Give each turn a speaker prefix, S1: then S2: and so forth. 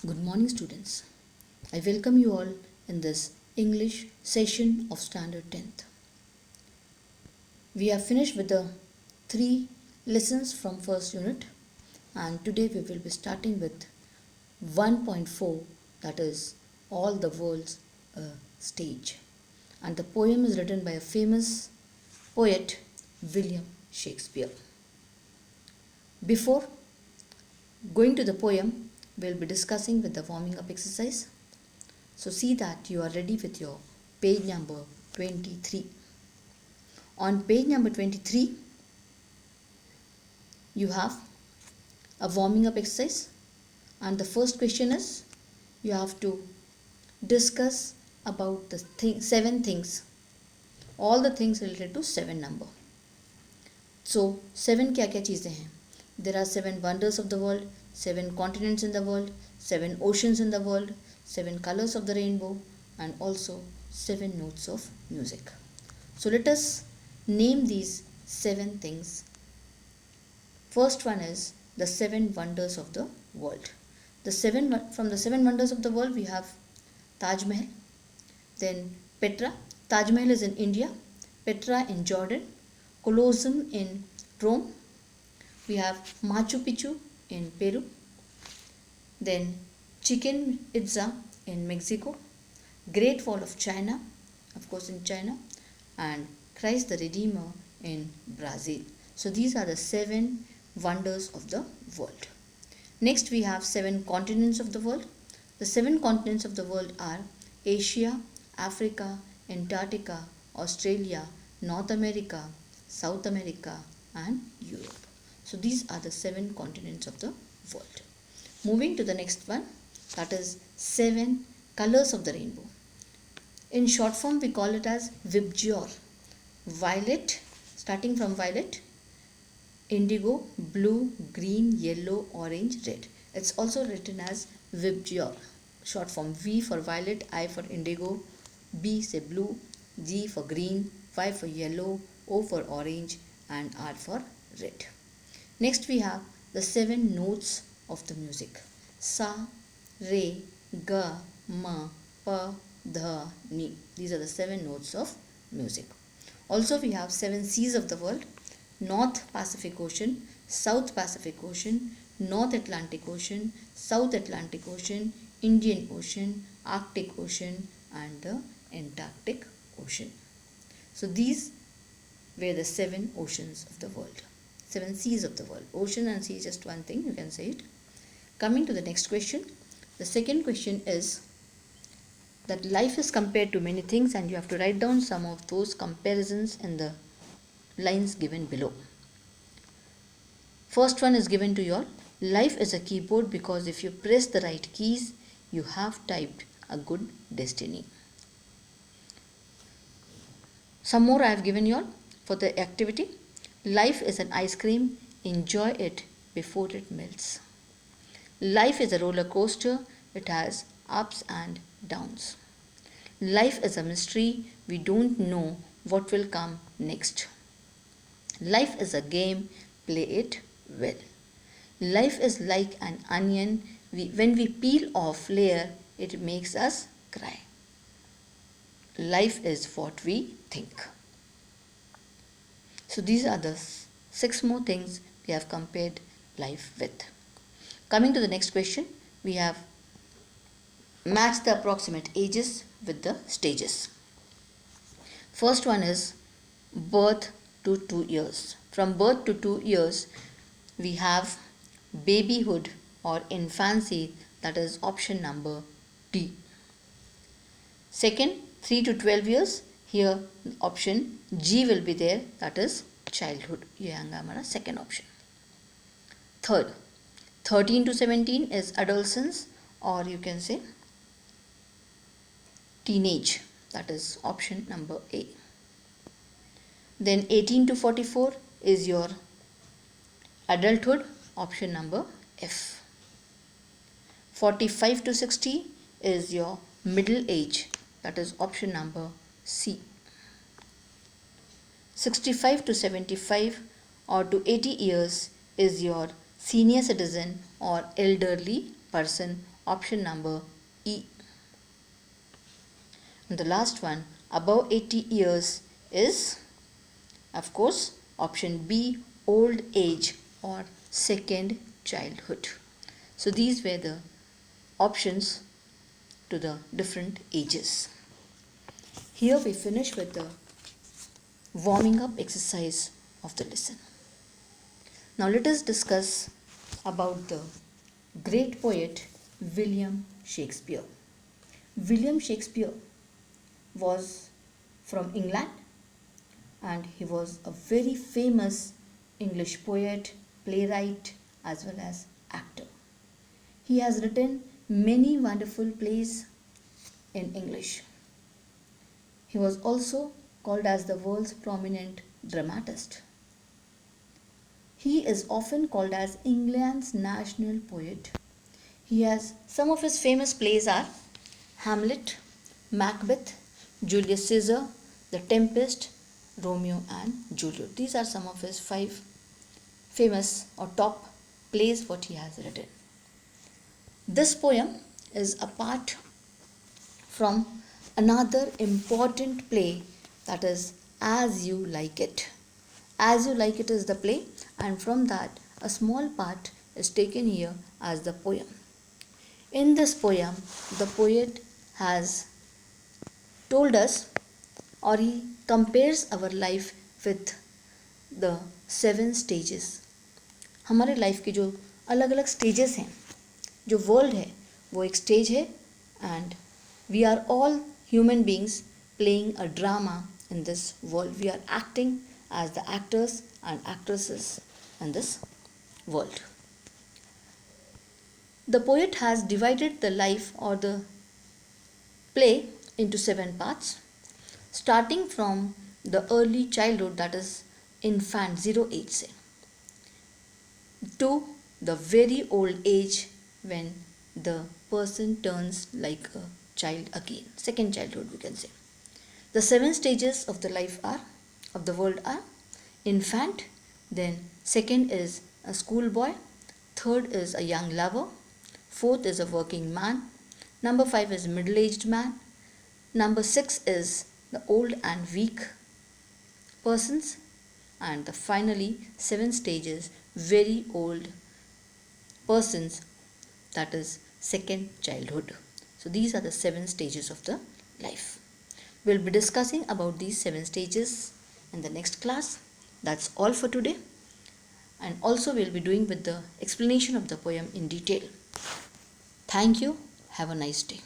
S1: Good morning, students. I welcome you all in this English session of Standard 10th. We have finished with the 3 lessons from first unit, and today we will be starting with 1.4, that is All the World's a Stage. And the poem is written by a famous poet, William Shakespeare. Before going to the poem, we'll be discussing with the warming up exercise. So see that you are ready with your page number 23. On page number 23, you have a warming up exercise, and the first question is you have to discuss about the 7 things, all the things related to 7 number. So 7 क्या चीज़ें हैं? There are 7 wonders of the world, 7 continents in the world, 7 oceans in the world, 7 colors of the rainbow, and also 7 notes of music. So let us name these 7 things. First one is the 7 wonders of the world. From the 7 wonders of the world, we have Taj Mahal, then Petra. Taj Mahal is in India, Petra in Jordan, Colosseum in Rome. We have Machu Picchu in Peru, then Chichen Itza in Mexico, Great Wall of China, of course in China, and Christ the Redeemer in Brazil. So these are the 7 wonders of the world. Next we have 7 continents of the world. The 7 continents of the world are Asia, Africa, Antarctica, Australia, North America, South America, and Europe. So these are the 7 continents of the world. Moving to the next one, that is 7 colors of the rainbow. In short form, we call it as VIBGYOR. Violet, starting from violet, indigo, blue, green, yellow, orange, red. It's also written as VIBGYOR. Short form, V for violet, I for indigo, B say blue, G for green, Y for yellow, O for orange, and R for red. Next we have the 7 notes of the music. Sa, Re, Ga, Ma, Pa, Dha, Ni. These are the 7 notes of music. Also we have 7 seas of the world. North Pacific Ocean, South Pacific Ocean, North Atlantic Ocean, South Atlantic Ocean, Indian Ocean, Arctic Ocean, and the Antarctic Ocean. So these were the 7 oceans of the world. 7 seas of the world. Ocean and sea is just one thing, you can say it. Coming to the next question. The second question is that life is compared to many things, and you have to write down some of those comparisons in the lines given below. First one is given to you all. Life is a keyboard because if you press the right keys, you have typed a good destiny. Some more I have given you all for the activity. Life is an ice cream, enjoy it before it melts. Life is a roller coaster, it has ups and downs. Life is a mystery, we don't know what will come next. Life is a game, play it well. Life is like an onion, when we peel off layer, it makes us cry. Life is what we think. So these are the 6 more things we have compared life with. Coming to the next question, we have matched the approximate ages with the stages. First one is birth to 2 years. From birth to 2 years, we have babyhood or infancy, that is option number D. Second, 3 to 12 years, here option G will be there, that is childhood. ये आएगा हमारा second option. Third, 13 to 17 is adolescence, or you can say teenage, that is option number A. Then 18 to 44 is your adulthood, option number F. 45 to 60 is your middle age, that is option number C. 65 to 75 or to 80 years is your senior citizen or elderly person, option number E. And the last one, above 80 years, is of course option B, old age or second childhood. So these were the options to the different ages. Here we finish with the warming up exercise of the lesson. Now let us discuss about the great poet William Shakespeare. William Shakespeare was from England and he was a very famous English poet, playwright as well as actor. He has written many wonderful plays in English. He was also called as the world's prominent dramatist. He is often called as England's national poet. He has some of his famous plays are Hamlet, Macbeth, Julius Caesar, The Tempest, Romeo and Juliet. These are some of his 5 famous or top plays what he has written. This poem is apart from another important play, that is As You Like It. As You Like It is the play, and from that a small part is taken here as the poem. In this poem, the poet has told us, or he compares our life with the 7 stages. हमारे life के जो अलग अलग stages हैं, जो world है वो एक स्टेज है, and we are all human beings playing a drama in this world. We are acting as the actors and actresses in this world. The poet has divided the life or the play into 7 parts, starting from the early childhood, that is infant 0 age से, to the very old age when the person turns like a child again, second childhood we can say. The 7 stages of the life are, of the world are infant, then second is a schoolboy, third is a young lover, fourth is a working man, number 5 is middle-aged man, number 6 is the old and weak persons, and the finally 7 stages very old persons, that is second childhood. So these are the 7 stages of the life. We'll be discussing about these 7 stages in the next class. That's all for today. And also we'll be doing with the explanation of the poem in detail. Thank you. Have a nice day.